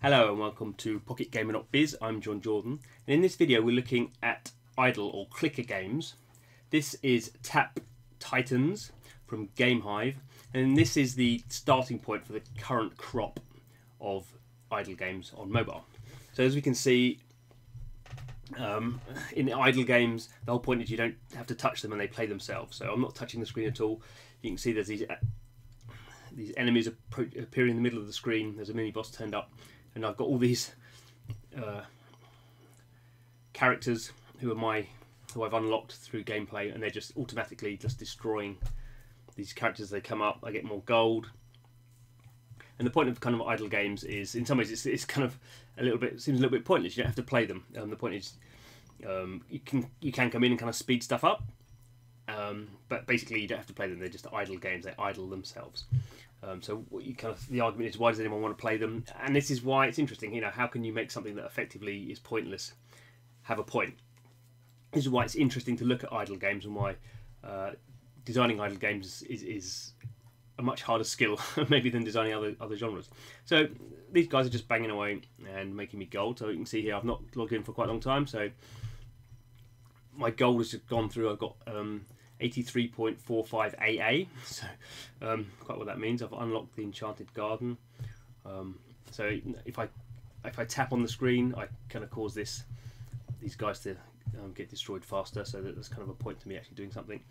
Hello and welcome to PocketGamer.biz. I'm Jon Jordan, and in this video we're looking at idle or clicker games. This is Tap Titans from GameHive, and this is the starting point for the current crop of idle games on mobile. So as we can see, in the idle games, the whole point is you don't have to touch them and they play themselves. So I'm not touching the screen at all. You can see there's these enemies appearing in the middle of the screen. There's a mini boss turned up. And I've got all these characters who I've unlocked through gameplay, and they're just automatically just destroying these characters as they come up. I get more gold. And the point of kind of idle games is, in some ways, it's kind of seems a little bit pointless. You don't have to play them. The point is, you can come in and kind of speed stuff up, but basically you don't have to play them. They're just idle games. They idle themselves. So the argument is, why does anyone want to play them? And this is why it's interesting. You know, how can you make something that effectively is pointless have a point? This is why it's interesting to look at idle games, and why designing idle games is a much harder skill maybe than designing other genres. So these guys are just banging away and making me gold. So you can see here I've not logged in for quite a long time, so my gold has just gone through. I've got 83.45 AA, so quite what that means. I've unlocked the Enchanted Garden. So if I tap on the screen, I kind of cause these guys to get destroyed faster. So that there's kind of a point to me actually doing something.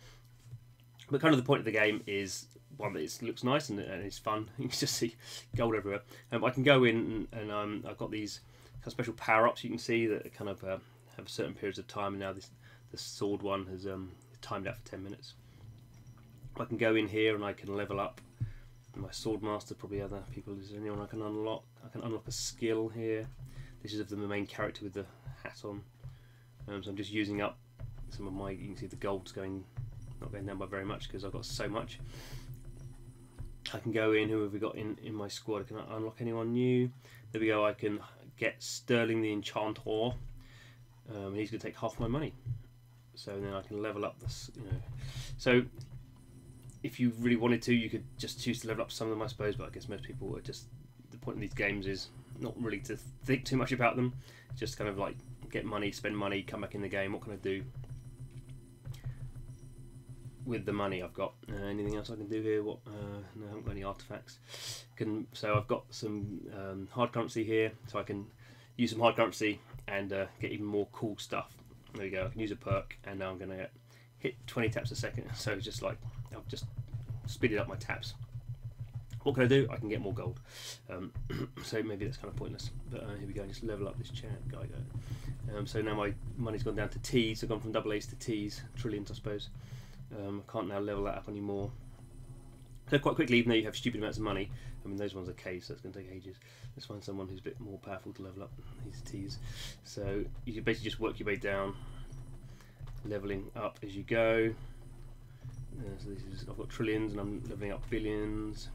But kind of the point of the game is one that looks nice and it's fun. You can just see gold everywhere. I can go in and I've got these kind of special power-ups you can see that kind of have certain periods of time. And now the sword one has timed out for 10 minutes. I can go in here and I can level up my sword master. Probably other people, is there anyone I can unlock? I can unlock a skill here. This is of the main character with the hat on. So I'm just using up some of my, you can see the gold's not going down by very much because I've got so much. I can go in, who have we got in my squad? I can unlock anyone new. There we go. I can get Sterling the Enchantor, and he's going to take half my money. So then I can level up this, So if you really wanted to, you could just choose to level up some of them, I suppose. But I guess most people are just, the point of these games is not really to think too much about them. Just kind of like get money, spend money, come back in the game. What can I do with the money I've got? Anything else I can do here? No, I haven't got any artifacts. So I've got some hard currency here, so I can use some hard currency and get even more cool stuff. There we go. I can use a perk, and now I'm going to hit 20 taps a second. So just like I've just speeded up my taps. What can I do? I can get more gold. So maybe that's kind of pointless. But here we go. Just level up this guy. So now my money's gone down to T's. I've gone from double A's to T's, trillions, I suppose. I can't now level that up anymore. So quite quickly, even though you have stupid amounts of money, I mean those ones are K's, so it's going to take ages. Let's find someone who's a bit more powerful to level up these T's. So you can basically just work your way down, leveling up as you go. So I've got trillions and I'm leveling up billions.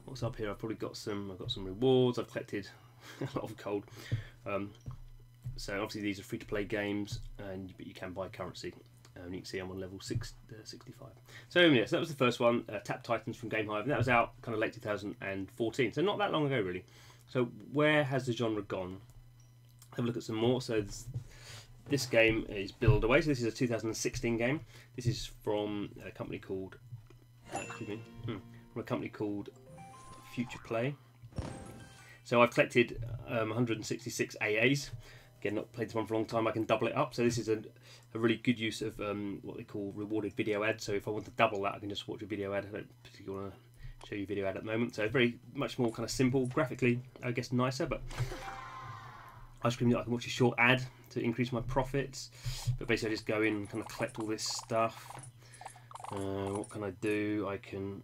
What's up here? I've got some rewards. I've collected a lot of gold. So obviously these are free-to-play games, but you can buy currency. You can see I'm on level 65. So yeah, so that was the first one, Tap Titans from GameHive, and that was out kind of late 2014, so not that long ago really. So where has the genre gone? Have a look at some more. So this game is Build Away. So this is a 2016 game. This is from a company called Future Play. So I've collected 166 AAs. Again, not played this one for a long time. I can double it up. So this is a really good use of what they call rewarded video ads. So if I want to double that, I can just watch a video ad. I don't particularly want to show you a video ad at the moment. So very much more kind of simple, graphically, I guess nicer. But ice cream, I can watch a short ad to increase my profits. But basically, I just go in and kind of collect all this stuff. What can I do? I can.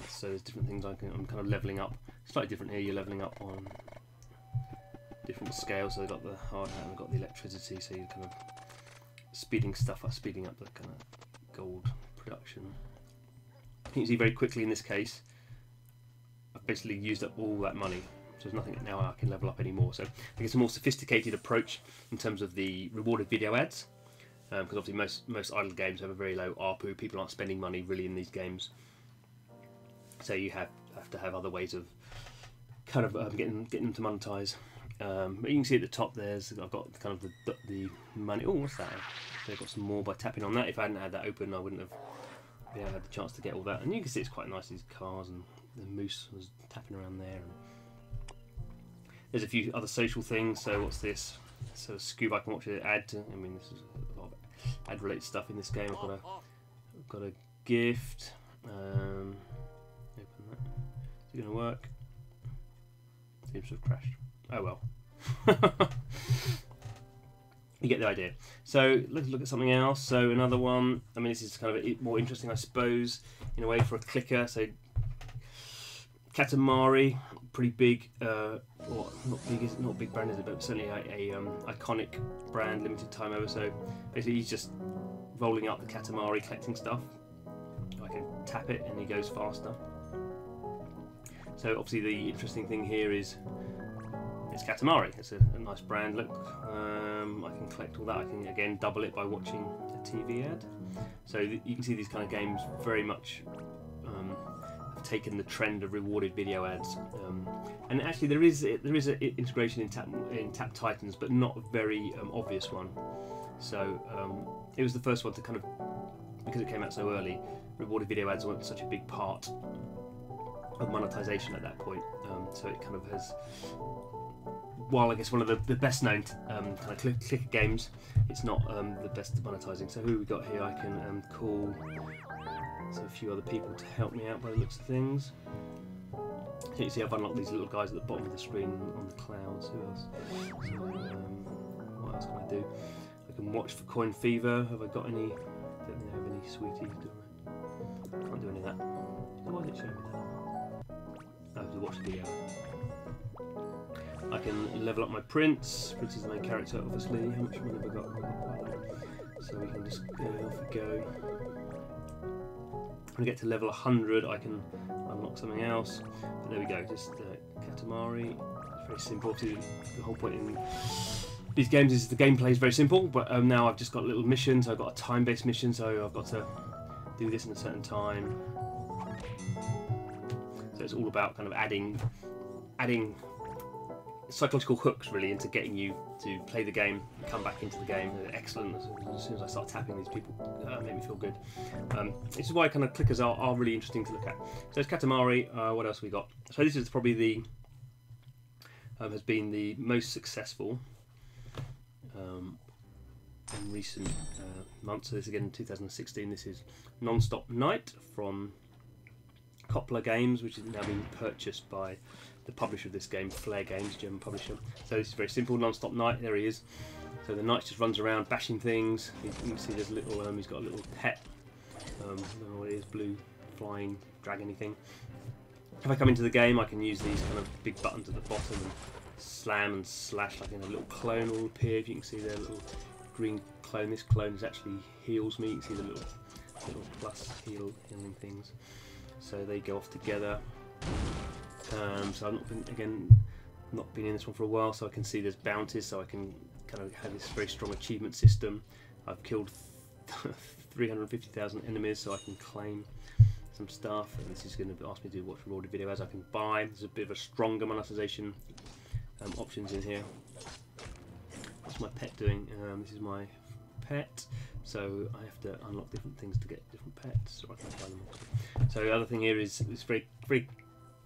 So there's different things I'm kind of leveling up. Slightly different here. You're leveling up on different scales. So I've got the hard hat and I've got the electricity, so you're kind of speeding stuff up, speeding up the kind of gold production. You can see very quickly in this case I've basically used up all that money, so there's nothing now I can level up anymore. So I guess a more sophisticated approach in terms of the rewarded video ads, because obviously most idle games have a very low ARPU. People aren't spending money really in these games, so you have to have other ways of kind of getting them to monetize. But you can see at the top there's I've got kind of the money. Oh, what's that? So I've got some more by tapping on that. If I hadn't had that open, I wouldn't have had the chance to get all that. And you can see it's quite nice, these cars, and the moose was tapping around there. And there's a few other social things. So what's this? So Scoob, I can watch an ad. I mean, this is a lot of ad-related stuff in this game. I've got a gift. Open that. Is it going to work? Seems to have crashed. Oh well. You get the idea. So let's look at something else. So another one. I mean, this is kind of more interesting, I suppose, in a way, for a clicker. So Katamari, pretty big. Or not a big brand, is it? But certainly a iconic brand, limited time ever. So basically, he's just rolling up the Katamari, collecting stuff. I can tap it, and he goes faster. So obviously, the interesting thing here is it's Katamari. It's a nice brand. Look, I can collect all that. I can again double it by watching a TV ad. So you can see these kind of games very much have taken the trend of rewarded video ads. And actually, there is an integration in Tap Titans, but not a very obvious one. So it was the first one to kind of, because it came out so early, rewarded video ads weren't such a big part of monetization at that point. So it kind of has, while I guess one of the best known kind of clicker games, it's not the best at monetizing. So who we got here? I can call a few other people to help me out by the looks of things. So you see I've unlocked these little guys at the bottom of the screen on the clouds. Who else? So, what else can I do? I can watch for Coin Fever. Have I got any? Don't think I have any sweeties, do I? Can't do any of that. Why is it showing me that? I have to watch the video. I can level up my Prince. Prince is the main character, obviously. How much money have I got? So we can just go, off we go. When I get to level 100, I can unlock something else. But there we go, just Katamari. It's very simple. Obviously, the whole point in these games is the gameplay is very simple, but now I've just got little missions. I've got a time-based mission, so I've got to do this in a certain time. So it's all about kind of adding psychological hooks really into getting you to play the game and come back into the game. They're excellent. As soon as I start tapping, these people make me feel good. This is why kind of clickers are really interesting to look at. So it's Katamari. What else we got? So this is probably the has been the most successful in recent months. So this again in 2016. This is Nonstop Knight from Coppola Games, which is now being purchased by the publisher of this game, Flare Games, German publisher. So this is very simple. Nonstop Knight, there he is. So the knight just runs around bashing things. You can see there's a little, he's got a little pet. I don't know what it is, blue flying dragony thing. If I come into the game, I can use these kind of big buttons at the bottom and slam and slash, like in a little clone will appear. If you can see there, a little green clone. This clone actually heals me. You can see the little plus healing things. So they go off together. So I've not been in this one for a while, so I can see there's bounties, so I can kind of have this very strong achievement system. I've killed 350,000 enemies, so I can claim some stuff, and this is going to ask me to watch rewarded video ads I can buy. There's a bit of a stronger monetization options in here. What's my pet doing? This is my pet, so I have to unlock different things to get different pets, so I can buy them all. So the other thing here is it's very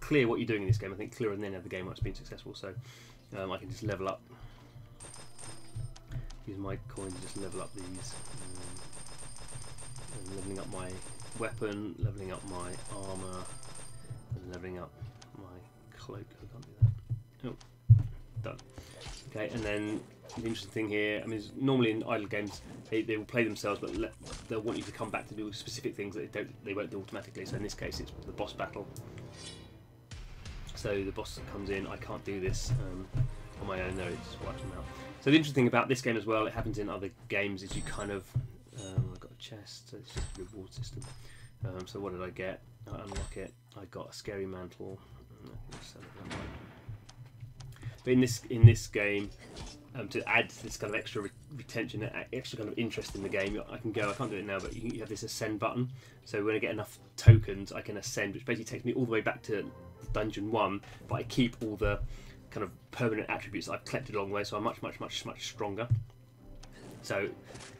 clear what you're doing in this game. I think clearer than any other game where it's been successful. So I can just level up, use my coins to just level up these, and leveling up my weapon, leveling up my armor, and leveling up my cloak. I can't do that. Oh, done. Okay, and then the interesting thing here, I mean, normally in idle games they will play themselves, but they'll want you to come back to do specific things that they won't do automatically. So in this case, it's the boss battle. So the boss comes in, I can't do this on my own, it just wipes them out. So the interesting thing about this game as well, it happens in other games, is you kind of, I've got a chest, so it's just a reward system. So what did I get? I unlock it, I got a scary mantle. But in this game, to add this kind of extra retention, extra kind of interest in the game, I can't do it now, but you have this ascend button. So when I get enough tokens, I can ascend, which basically takes me all the way back to dungeon 1, but I keep all the kind of permanent attributes that I've collected along the way, so I'm much stronger. So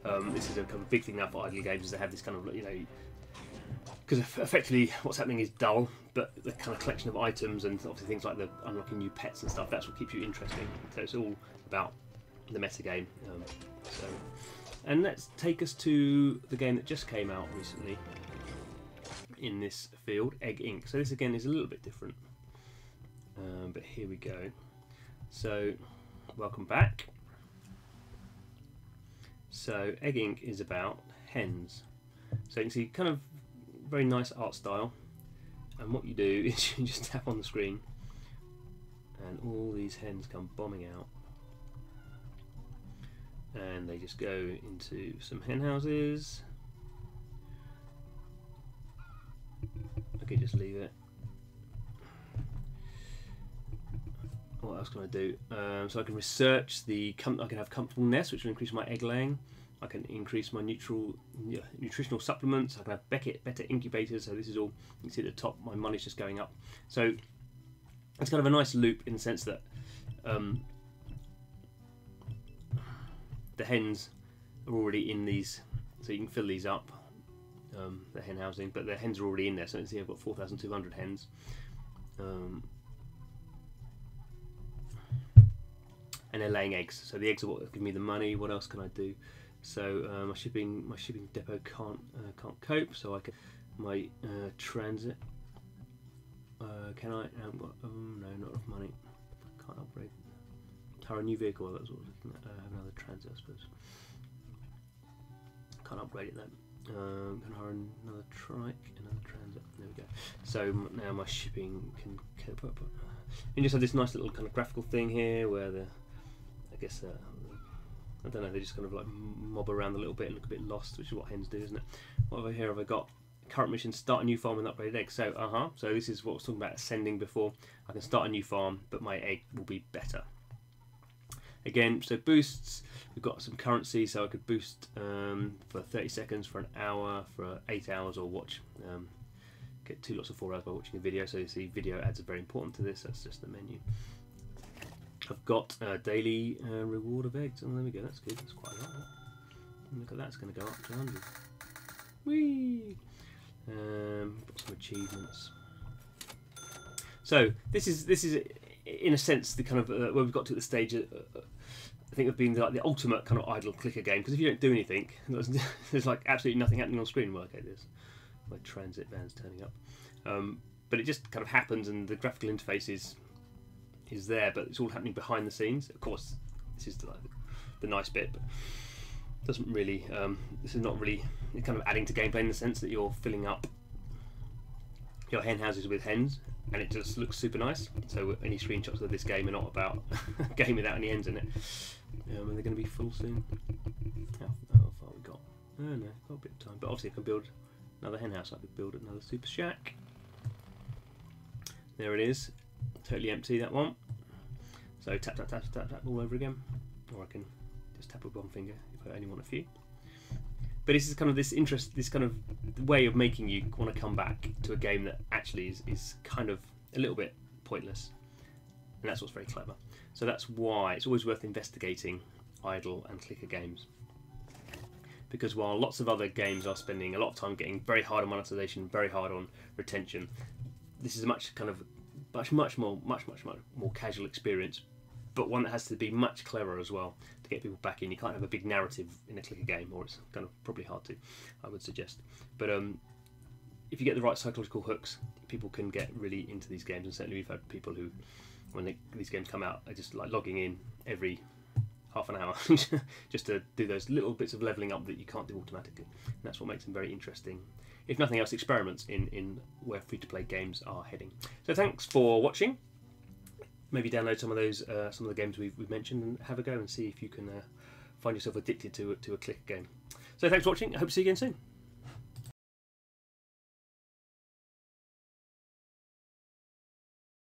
this is a kind of big thing now for idle games, is they have this kind of, you know, because effectively what's happening is dull, but the kind of collection of items and obviously things like the unlocking new pets and stuff, that's what keeps you interesting. So it's all about the meta game. And let's take us to the game that just came out recently in this field, Egg Inc. So this again is a little bit different, but here we go. So welcome back. So Egg Inc. is about hens. So you can see kind of very nice art style, and what you do is you just tap on the screen and all these hens come bombing out, and they just go into some hen houses. Okay, just leave it. What else can I do? So I can research the. I can have comfortable nests, which will increase my egg laying. I can increase my nutritional supplements. I can have better incubators. So this is all. You can see at the top, my money's just going up. So it's kind of a nice loop in the sense that the hens are already in these, so you can fill these up, the hen housing, but the hens are already in there. So you can see I've got 4,200 hens. And they're laying eggs, so the eggs are what give me the money. What else can I do? So my shipping depot can't cope. So I can my transit. Can I? Oh no, not enough money. Can't upgrade. Hire a new vehicle. That's what I was looking at. Have another transit, I suppose. Can't upgrade it then. Can hire another trike, another transit. There we go. So now my shipping can cope up. You just have this nice little kind of graphical thing here where the, I guess, I don't know, they just kind of like mob around a little bit and look a bit lost, which is what hens do, isn't it? What over here have I got? Current mission, start a new farm with upgraded eggs. So, so this is what I was talking about ascending before. I can start a new farm, but my egg will be better. Again, so boosts, we've got some currency, so I could boost for 30 seconds, for an hour, for 8 hours, or watch, get 2 lots of 4 hours by watching a video. So you see video ads are very important to this, that's just the menu. I've got a daily reward of eggs. Oh, there we go, that's good, that's quite a lot. Look at that, it's going to go up to 100. Whee! Got some achievements. So this is in a sense the kind of where we've got to the stage I think of being like the ultimate kind of idle clicker game, because if you don't do anything, there's like absolutely nothing happening on screen. Well, okay, there's my transit van's turning up, but it just kind of happens, and the graphical interface is there, but it's all happening behind the scenes. Of course, this is the nice bit, but doesn't really. This is not really kind of adding to gameplay in the sense that you're filling up your hen houses with hens, and it just looks super nice. So any screenshots of this game are not about a game without any hens in it. And they're going to be full soon. How far we got? Oh no, got a bit of time. But obviously I can build another hen house. I could build another super shack. There it is, totally empty, that one. So tap tap tap tap tap all over again, or I can just tap with one finger if I only want a few. But this is kind of this kind of way of making you want to come back to a game that actually is kind of a little bit pointless, and that's what's very clever. So that's why it's always worth investigating idle and clicker games, because while lots of other games are spending a lot of time getting very hard on monetization, very hard on retention, this is a much more casual experience, but one that has to be much cleverer as well to get people back in. You can't have a big narrative in a clicker game, or it's kind of probably hard to, I would suggest. But if you get the right psychological hooks, people can get really into these games. And certainly we've had people who, when these games come out, are just like logging in every half an hour just to do those little bits of leveling up that you can't do automatically. And that's what makes them very interesting, if nothing else, experiments in where free-to-play games are heading. So thanks for watching. Maybe download some of the games we've mentioned and have a go and see if you can find yourself addicted to a clicker game. So thanks for watching. I hope to see you again soon.